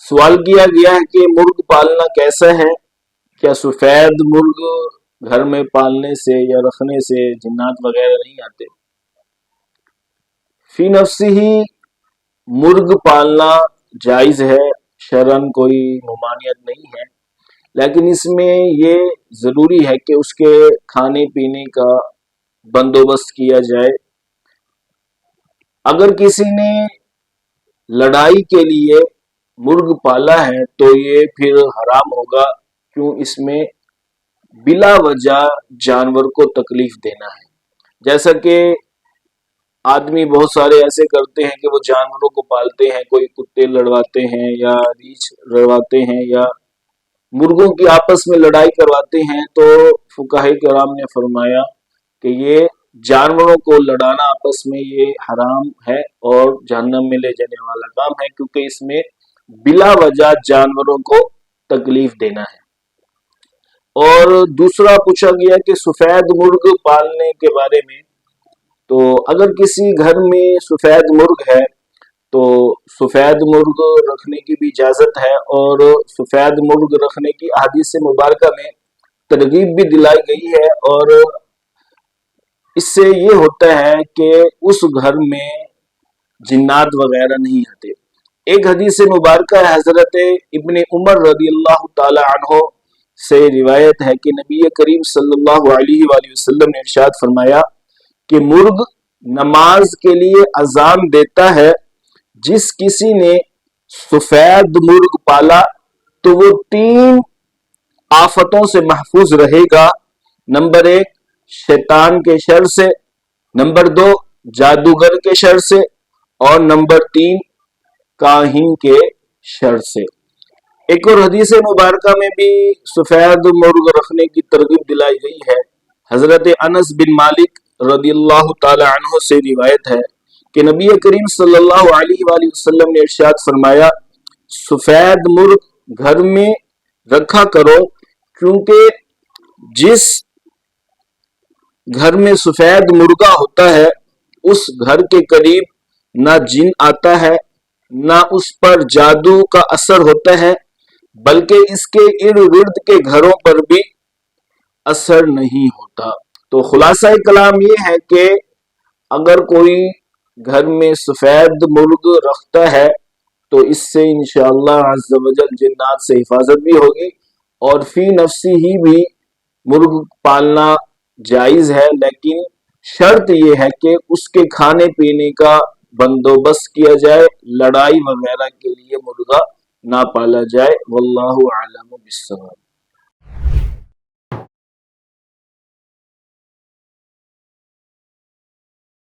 सवाल किया गया है कि मुर्ग पालना कैसा है, क्या सफेद मुर्ग घर में पालने से या रखने से जिन्नात वगैरह नहीं आते। फी नफ्सी ही मुर्ग पालना जायज है, शरन कोई ममानियत नहीं है, लेकिन इसमें ये जरूरी है कि उसके खाने पीने का बंदोबस्त किया जाए। अगर किसी ने लड़ाई के लिए मुर्ग पाला है तो ये फिर हराम होगा, क्यों, इसमें बिला वजह जानवर को तकलीफ देना है। जैसा कि आदमी बहुत सारे ऐसे करते हैं कि वो जानवरों को पालते हैं, कोई कुत्ते लड़वाते हैं या रीछ लड़वाते हैं या मुर्गों की आपस में लड़ाई करवाते हैं, तो फुकाहे किराम ने फरमाया कि ये जानवरों को लड़ाना आपस में ये हराम है और जहन्नम में ले जाने वाला काम है, क्योंकि इसमें बिला वजह जानवरों को तकलीफ देना है। और दूसरा पूछा गया कि सफेद मुर्ग पालने के बारे में, तो अगर किसी घर में सफेद मुर्ग है तो सफेद मुर्ग रखने की भी इजाजत है, और सफेद मुर्ग रखने की अहादीस मुबारक में तरगीब भी दिलाई गई है। और इससे ये होता है कि उस घर में जिन्नात वगैरह नहीं आते। एक हदीस मुबारक है हजरत इब्ने उमर रदियल्लाहु ताला अन्हो से रिवायत है कि नबी करीम सल्लल्लाहु अलैहि वसल्लम ने इरशाद फरमाया कि मुर्ग नमाज के लिए अजान देता है, जिस किसी ने सफेद मुर्ग पाला तो वो 3 आफतों से महफूज रहेगा। नंबर 1 शैतान के शर से, नंबर 2 जादूगर के शर से, और नंबर 3 काहिन के शर से। एक और हदीस मुबारक में भी सफेद मुर्ग रखने की तरगीब दिलाई गई है। हजरत अनस बिन मालिक रदियल्लाहु ताला अन्हु से रिवायत है कि नबी करीम सल्लल्लाहु अलैहि वसल्लम ने इरशाद फरमाया, सफेद मुर्ग घर में रखा करो, क्योंकि जिस घर में सफेद मुर्गा होता है उस घर के करीब ना जिन आता है, ना उस पर जादू का असर होता है, बल्कि इसके इर्द गिर्द के घरों पर भी असर नहीं होता। तो खुलासा कलाम ये है कि अगर कोई घर में सफेद मुर्ग रखता है तो इससे इंशाअल्लाह अज़्ज़ व जल जिन्नात से हिफाजत भी होगी, और फी नफ्सी ही भी मुर्ग पालना जायज है, लेकिन शर्त यह है कि उसके खाने पीने का बंदोबस्त किया जाए, लड़ाई वगैरह के लिए मुर्गा ना पाला जाए। वल्लाहु आलम बिस्सवाब।